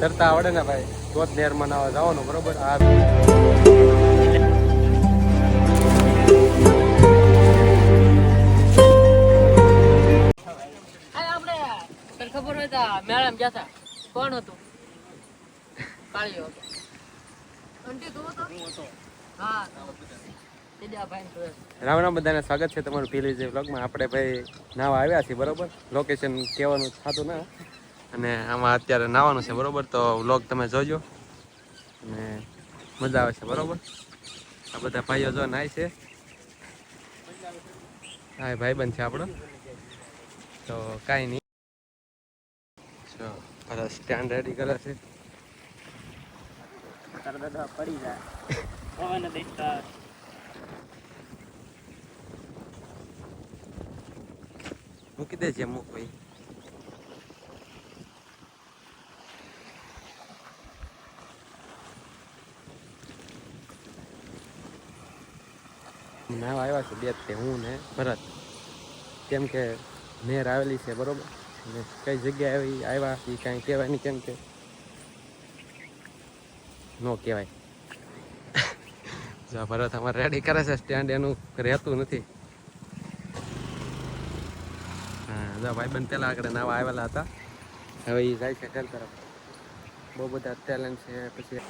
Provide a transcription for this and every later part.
તરતા આવડે ને ભાઈ તો જ નેરમાં નાવા જવાનું બરોબર. આ ખબર હોય તો મેળામાં ગયા હતા. કોણ હતું? કાળિયો હતો. અંટી તું હતો? હા. રામ રામ બધાને સ્વાગત છે તમારું પેલી જે વ્લોગમાં. આપણે ભાઈ નાવા આવ્યા છીએ બરોબર. લોકેશન કહેવાનું થતું ના, અને આમાં અત્યારે નાવાનું છે બરોબર. તો વ્લોગ તમે જોજો અને મજા આવે છે બરોબર. આ બધા ભાઈઓ જો નાય છે. હા ભાઈબંધ છે આપણો. તો કાંઈ નહીં, બસ સ્ટેન્ડ રેડી કરે છે. પડી જાય. મૂકી દે છે અમુક ભાઈ. નાવા આવ્યા છે બે તે હું ને ભરત. કેમ કે નેર આવેલી છે બરોબર. અને કઈ જગ્યાએ આવ્યા એ કાંઈ કહેવાય નહીં, કેમ કે નો કહેવાય. જો ભરત અમારે રેડી કરે છે સ્ટેન્ડ, એનું રહેતું નથી. હા જો ભાઈબંધ પેલા આગળ નાવા આવેલા હતા, હવે એ જાય છે ઘર તરફ. બહુ બધા ટેલેન્ટ છે. પછી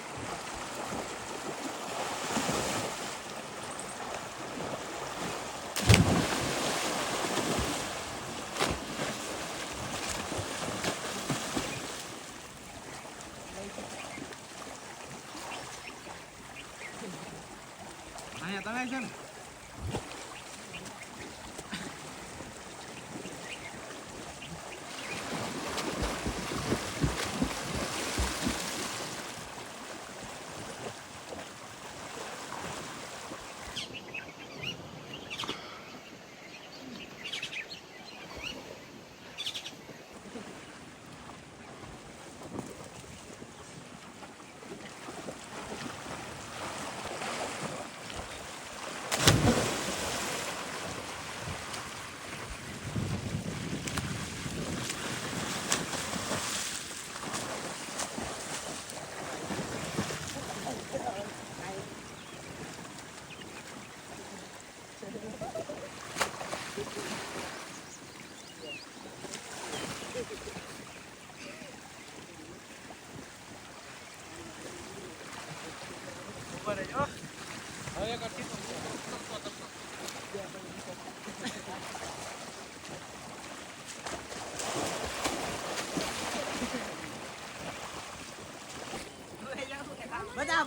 અહીંયા તમે છે ને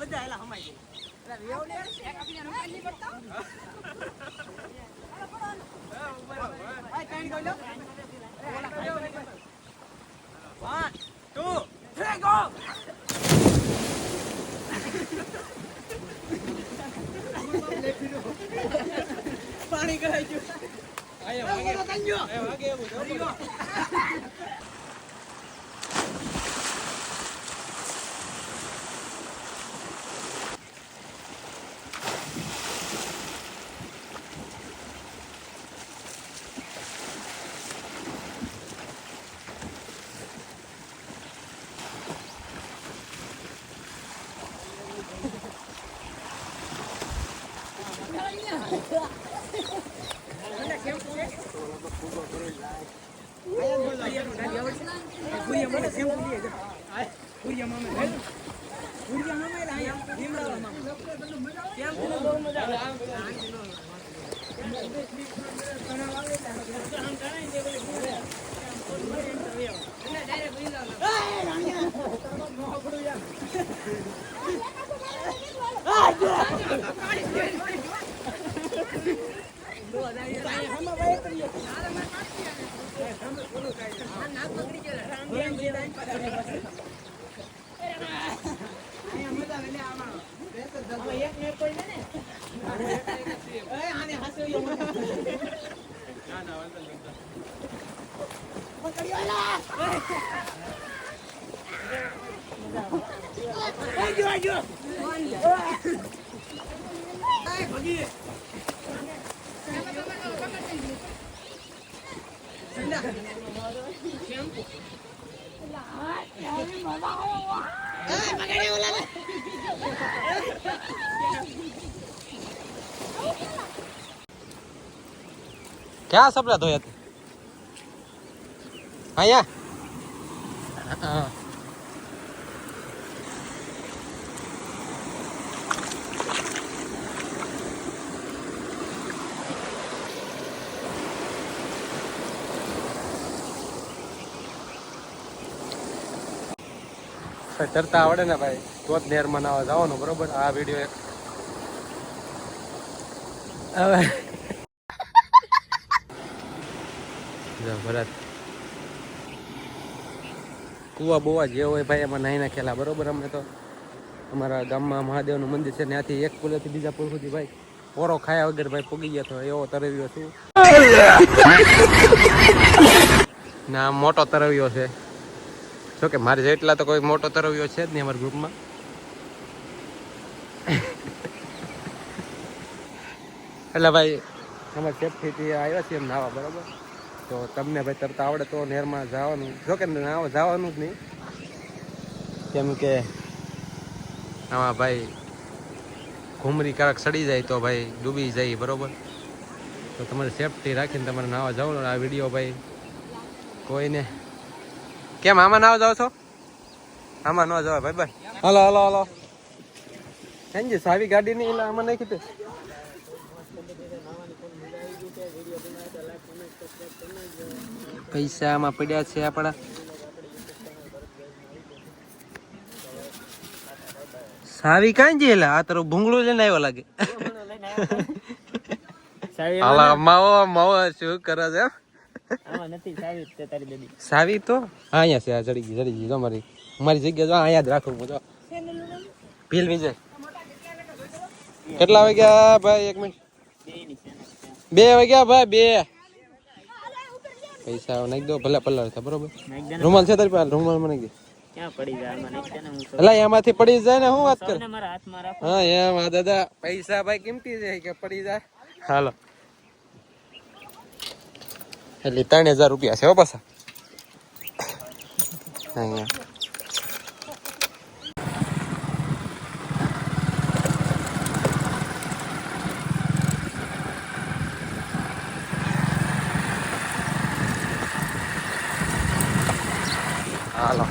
બધા એલા હમાઈ પાણી કરાઈ ગયું. ક્યાં સપડા ધોયા તું અહીંયા હા તરતા આવડે ને ભાઈ તો જ નેરમાં નાવા જવાનું બરોબર. આ વિડીયો એક હવે ભરત કુવા બુવા જે હોય ભાઈ એમાં નાહી નાખેલા બરોબર. અમે તો અમારા ગામમાં મહાદેવનું મંદિર છે ત્યાંથી એક પુલેથી બીજા પુલ સુધી ભાઈ પોરો ખાયા વગર ભાઈ પૂગી ગયા તો એવો તરવ્યો છું ના મોટો તરવ્યો છે. જો કે મારે જેટલા તો કોઈ મોટો તરવ્યો છે જ નહીં અમારા ગ્રુપમાં. એટલે ભાઈ અમારે સેફટીથી આવ્યા છીએ એમ નાવા બરાબર. તો તમને ભાઈ તરતા આવડે તો નહેરમાં જવાનું. જો કે નાવા જવાનું જ નહીં કેમ કે આમાં ભાઈ ઘૂમરી કારક સડી જાય તો ભાઈ ડૂબી જાય બરોબર. તો તમારે સેફટી રાખીને તમારે નાવા જવાનું. આ વિડીયો ભાઈ કોઈને કેમ આમાં નાવા જાવ છો? આમાં ન જવાય ભાઈ ભાઈ. હાલો હાલો હાલો હેંજી સાવી ગાડી નહીં એટલે આમાં નહીં કીધું. પૈસા આમાં પડ્યા છે આપણા. સાવી કાંઈ જેલા આ તારું ભૂંગળું લઈને આવ્યો લાગે. માવો માવો શું કરે છે? સાવી તો અહીંયા છે. આ ચડી ગઈ જો મારી જગ્યા જો અહીંયા જ રાખું હું. જો ભીલ વિજય કેટલા વાગ્યા ભાઈ? 1 મિનિટ 2 વાગ્યા ભાઈ 2. પૈસા નાખી દો ભલે પલ્લા હતા બરોબર. રૂમાલ છે તારી પાસે? રૂમાલ મને દે. ક્યાં પડી જાય? એટલે એમાંથી પડી જાય ને હું વાત કર. હા એમ દાદા પૈસા ભાઈ કિંમતી છે કે પડી જાય. હાલો એટલે 3000 રૂપિયા છે હો પાછા. અહીંયા હાલો